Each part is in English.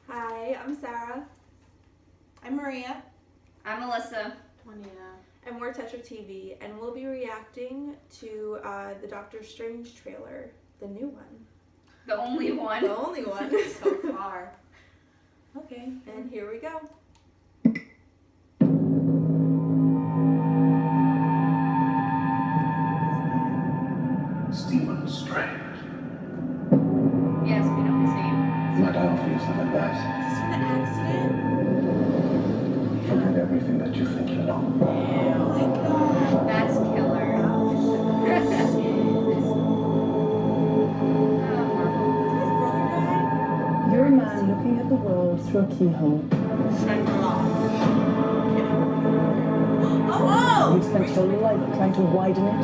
Hi, I'm Sarah. I'm Maria. I'm Alyssa. Juanita. And we're Tetra TV, and we'll be reacting to the Doctor Strange trailer, the new one. The only one. The only one. So far. Okay, and here we go. Stephen Strange. Yes, we know his name. Might I offer you some advice? Is this an accident? Forget everything that you think you know. Oh my god. That's killer. You're a man looking at the world through a keyhole. Oh! You've spent your life trying to widen it.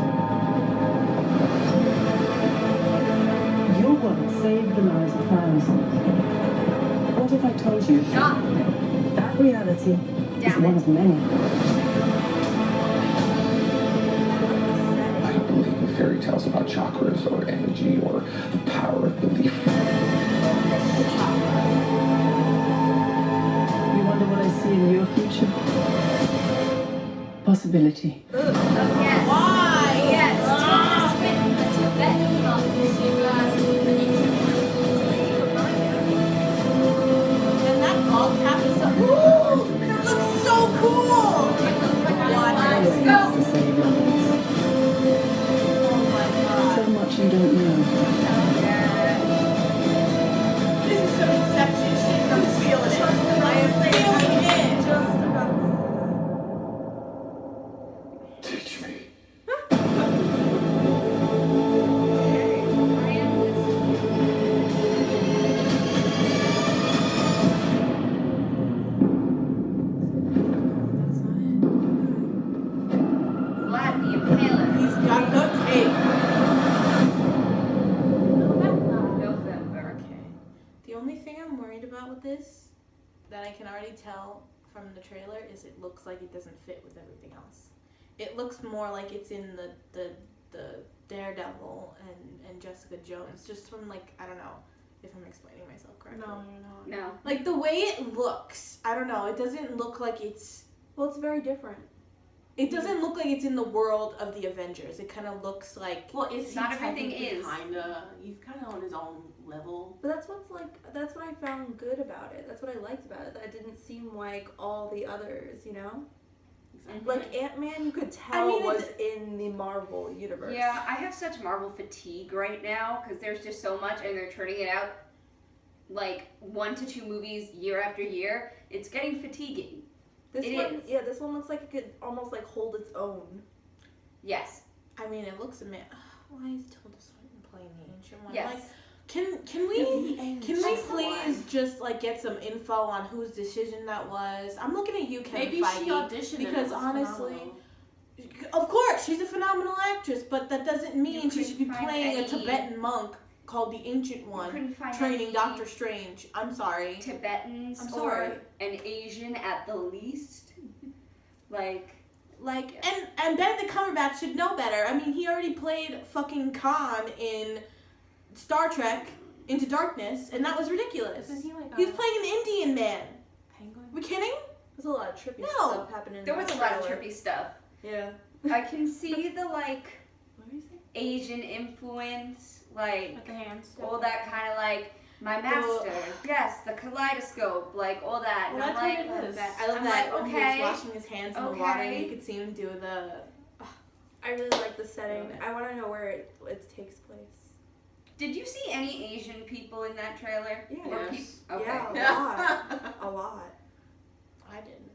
Your work saved the lives of thousands. What if I told you that reality is one of many? I don't believe in fairy tales about chakras or energy or the power of belief. You wonder what I see in your future? Possibility. Yes. Why? Yes. Tibetan monk. And that all cap is so. Ooh! That looks so cool! It looks like a water. Ways to save lives. Oh my god. So much you don't know. This is some Inception shit. I'm feeling it. I am feeling it. Just about to say that. Teach me. Vlad the Impaler. He's got the tape. November. Okay. The only thing I'm worried about with this, that I can already tell from the trailer, is it looks like it doesn't fit with everything else. It looks more like it's in the Daredevil and Jessica Jones, just from like, I don't know if I'm explaining myself correctly. No, you're not. No. Like the way it looks, I don't know, it doesn't look like it's, Well, it's very different. it doesn't look like it's in the world of the Avengers. It kind of looks like, Well, is Not he everything technically is. he's kind of on his own level. But that's that's what I found good about it. That's what I liked about it. That it didn't seem like all the others, you know? Exactly. Like Ant-Man, you could tell mean, was in the Marvel universe. Yeah, I have such Marvel fatigue right now because there's just so much and they're turning it out like 1 to 2 movies year after year. It's getting fatiguing. This It one, is. yeah, this one looks like it could almost like hold its own. Yes. I mean, it looks a bit. Why is Tilda Swinton playing the ancient one? Yes. Like, can we please just like get some info on whose decision that was? I'm looking at you, Kevin Maybe Feige, she auditioned and it because was honestly, phenomenal. of course she's a phenomenal actress, but that doesn't mean You she should be couldn't find playing a any- Tibetan monk called the Ancient One, couldn't find training any Doctor Strange. I'm sorry. Tibetans I'm or sorry. an Asian at the least. Like, Like, and Benedict Cumberbatch should know better. I mean, he already played fucking Khan in Star Trek Into Darkness, and that was ridiculous. Isn't he like He was playing an Indian man. Penguin? We kidding? There's a lot of trippy No. stuff happening in there was that a lot of trailer. trippy stuff. Yeah. I can see the like What were you saying? Asian influence, like With the hands. all that kind of like my master. Yes, the kaleidoscope, like all that. Well, and I'm that's like, what it is. I love I'm that like, when he okay, was washing his hands in the water and okay. you could see him do the. I really like the setting. I want to know where it takes place. Did you see any Asian people in that trailer? Yeah. Or Yes. Okay. Yeah, a lot. I didn't.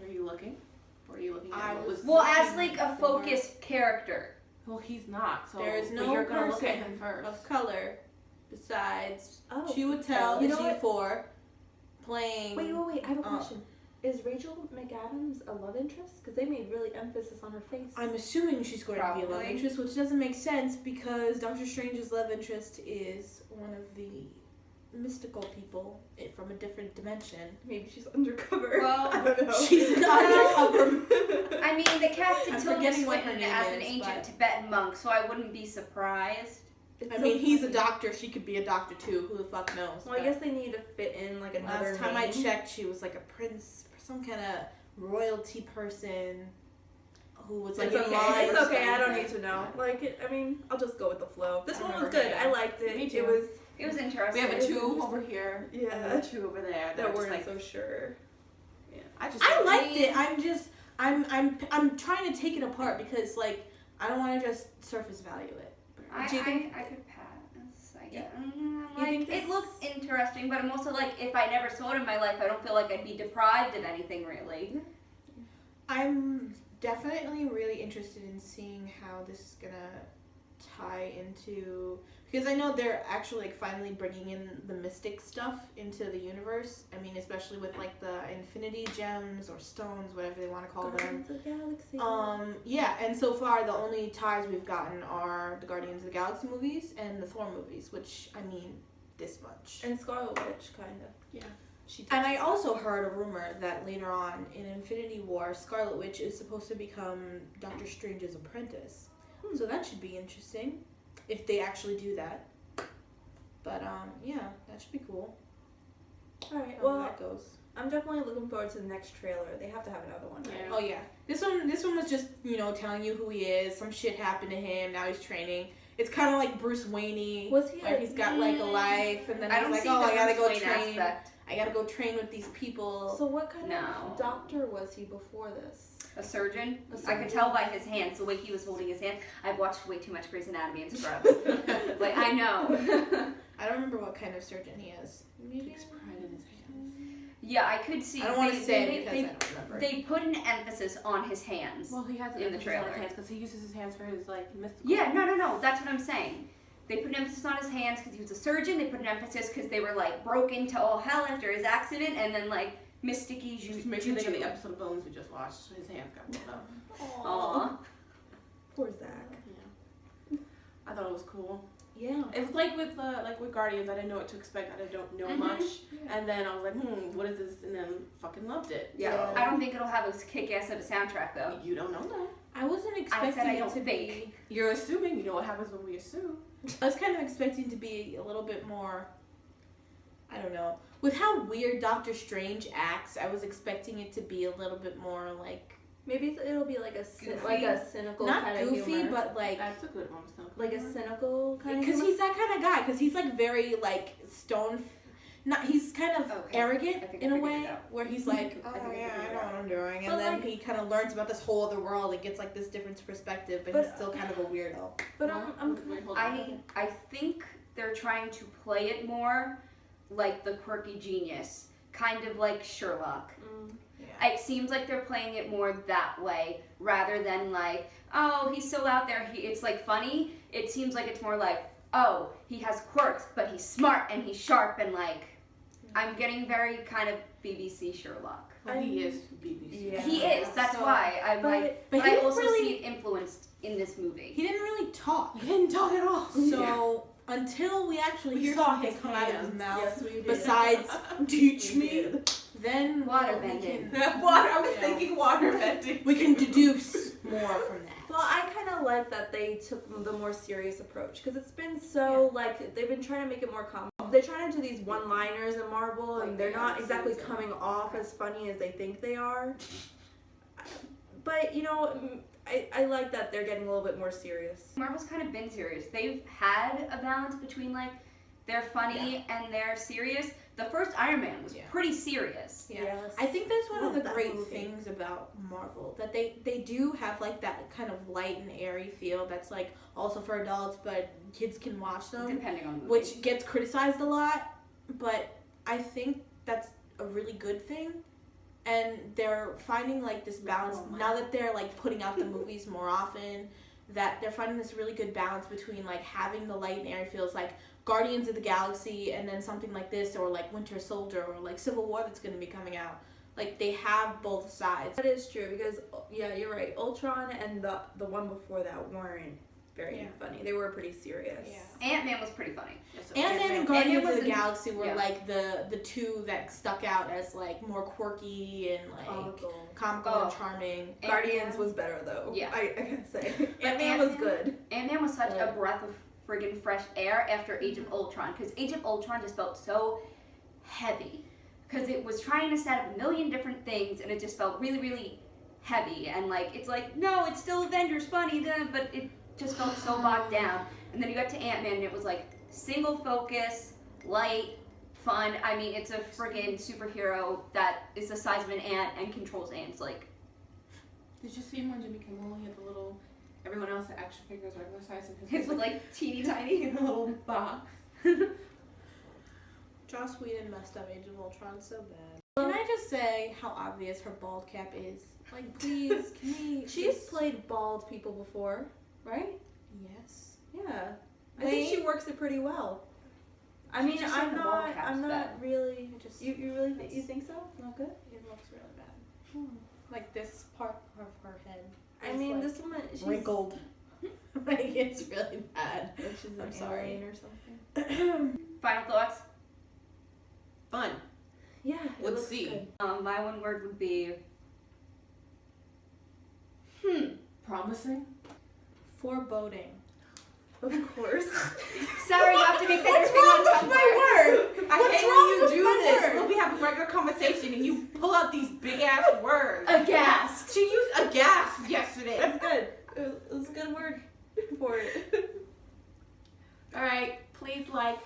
Were you looking? Were you looking at I what was- was Well, as looking like a for? focused character. Well, he's not. So There is but no you're gonna look at person him first. of color besides Oh. Chiwetel You know what? Ejiofor playing. Wait. I have a Oh. question. Is Rachel McAdams a love interest? Because they made really emphasis on her face. I'm assuming she's going to be a love Probably. interest, which doesn't make sense because Doctor Strange's love interest is one of the mystical people from a different dimension. Maybe she's undercover. Well, I don't know. She's an undercover. I mean, they casted I'm Tilda forgetting what her Swinton name as an is, ancient but- Tibetan monk, so I wouldn't be surprised. It's I so mean, he's a funny. doctor. She could be a doctor too. Who the fuck knows? Well, I But guess they need to fit in like another last time I name. checked, she was like a prince, some kind of royalty person who was like It's in okay. line. It's or okay. I don't something. need to know. Like, I mean, I'll just go with the flow. This I one was remember good. her. I liked it. Me too. It was. It was interesting. We have a It's 2 interesting. over here. Yeah. And then a 2 over there. That Just weren't like, so sure. yeah. I liked it. I'm trying to take it apart because like I don't want to just surface value it. I Do you think- could pass. I guess. You Like, think it this- looks interesting, but I'm also like, if I never saw it in my life, I don't feel like I'd be deprived of anything really. I'm definitely really interested in seeing how this is gonna tie into, because I know they're actually like finally bringing in the mystic stuff into the universe. I mean, especially with like the infinity gems or stones, whatever they want to call them. Guardians of the Galaxy. Yeah, and so far the only ties we've gotten are the Guardians of the Galaxy movies and the Thor movies, which I mean, this much. And Scarlet Witch, kind of. She and I also heard a rumor that later on in Infinity War, Scarlet Witch is supposed to become Doctor Strange's apprentice. So that should be interesting if they actually do that. But yeah, that should be cool. All right. How Well, that goes. I'm definitely looking forward to the next trailer. They have to have another one, right? Yeah. Oh yeah, this one was just telling you who he is. Some shit happened to him. Now he's training. It's kind of like Bruce Wayne. Was he? Where he's got like a life, and then I he's don't like, see oh, the I gotta Bruce go Wayne train. aspect. I gotta go train with these people. So what kind No. of doctor was he before this? A surgeon? A I surgeon. could tell by his hands, the way he was holding his hand. I've watched way too much Grey's Anatomy and Scrubs. Like, I know. I don't remember what kind of surgeon he is. Maybe. takes pride in his hands. Yeah, I could see. I don't want to say it because they, I don't remember. they put an emphasis on his hands. Well, he has an In the emphasis on his trailer. hands because he uses his hands for his like mystical. Yeah, no, that's what I'm saying. They put an emphasis on his hands because he was a surgeon. They put an emphasis because they were like broke into all hell after his accident, and then like mysticky Just make sure they get the episode of Bones we just watched. His hands got pulled up. Aw. Poor Zach. Yeah. I thought it was cool. Yeah. It was like with Guardians. I didn't know what to expect. I don't know Mhm. much, and then I was like, what is this? And then fucking loved it. Yeah, Yeah. I don't think it'll have a kick-ass of a soundtrack though. You don't know that. I wasn't I expecting said I it don't to think. be. You're assuming. You know what happens when we assume. I was kind of expecting to be a little bit more. I don't know. With how weird Doctor Strange acts, I was expecting it to be a little bit more like Maybe it'll be like a Goofy. cynical not kind of goofy, humor. but like That's a good one. like a cynical kind of because humor. he's that kind of guy. Because he's like very like stone. Not he's kind of Okay. arrogant I think I in a figured way it out. where he's like, I oh think I yeah, figured I it know out. what I'm doing, and But, then like- he kind of learns about this whole other world and gets like this different perspective, but But- he's still kind of a weirdo. But I'm Wait, hold on. I think they're trying to play it more like the quirky genius, kind of like Sherlock. It seems like they're playing it more that way rather than like, oh, he's so out there. It's like funny. It seems like it's more like, oh, he has quirks, but he's smart and he's sharp and like, I'm getting very kind of BBC Sherlock. Well, he is BBC. Yeah. He is. That's So- why I'm but- like, but but he I didn't also really- see it influenced in this movie. He didn't really talk. He didn't talk at all. So until we actually We hear saw something his come out of his hands. mouth, Yes, we did. besides teach We me, did. then Water we bending. can Water. I was Yeah. thinking water bending. we can deduce more from that. Well, I kind of like that they took the more serious approach because it's been so like they've been trying to make it more comic. They're trying to do these one-liners in Marvel, and Like they're the not episodes exactly and- coming off as funny as they think they are. But I like that they're getting a little bit more serious. Marvel's kind of been serious. They've had a balance between like they're funny and they're serious. The first Iron Man was Yeah. pretty serious. Yeah. Yes. I think that's one of Love the that great movie. things about Marvel, that they do have like that kind of light and airy feel that's like also for adults, but kids can watch them, Depending on the movie. which gets criticized a lot, but I think that's a really good thing. And they're finding like this balance now that they're like putting out the movies more often, that they're finding this really good balance between like having the light and airy feels like Guardians of the Galaxy and then something like this, or like Winter Soldier, or like Civil War that's going to be coming out. Like they have both sides. That is true because yeah, you're right. Ultron and the one before that weren't very Yeah. funny. They were pretty serious. Yeah. Ant-Man was pretty funny. Ant-Man and Ant-Man Guardians of was the in- Galaxy were yeah. like the two that stuck out as like more quirky and like comical Oh. and charming. Guardians Ant-Man- was better though. Yeah. I gotta say. But Ant-Man was good. Ant-Man was such Yeah. a breath of friggin' fresh air after Age of Ultron, because Age of Ultron just felt so heavy, because it was trying to set up a million different things, and it just felt really, really heavy, and like, it's like, no, it's still Avengers funny, but it just felt so bogged down. And then you got to Ant-Man, and it was like, single focus, light, fun. I mean, it's a friggin' superhero that is the size of an ant and controls ants, like. Did you see him when Jimmy Kimmel? He had the little, everyone else the action figures regular size, and His was like teeny tiny. in a little box. Joss Whedon messed up Age of Ultron so bad. Can I just say how obvious her bald cap is? Like, please, can we? She's played bald people before, right? Yes. Yeah. I think she works it pretty well. I mean, just I'm said the bald not. cap's I'm not bad. really. I just- You really think? You think so? It's not good. It looks really bad. Like this part of her head. I is, mean, like, this woman. She's wrinkled. Like it's really bad. Like she's an I'm sorry. alien or something. Final thoughts? Fun. Yeah. it Let's looks see. good. My one word would be, Promising. Foreboding. Of course. Sarah, you have to make that What's your wrong thing on with my Tumblr. word? I What's hate wrong when with you do my this. word? When we have a regular conversation and you pull out these big ass words. Aghast. She used aghast yesterday. That's good. It was a good word for it. All right, please like,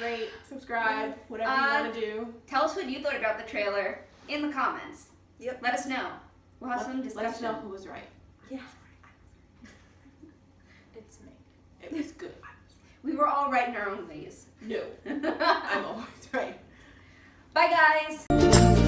rate, subscribe, whatever you want to do. Tell us what you thought about the trailer in the comments. Yep. Let us know. We'll have some Let us discussion. know who was right. Yeah. It's me. It was good. We were all right in our own ways. No, I'm always right. Bye, guys.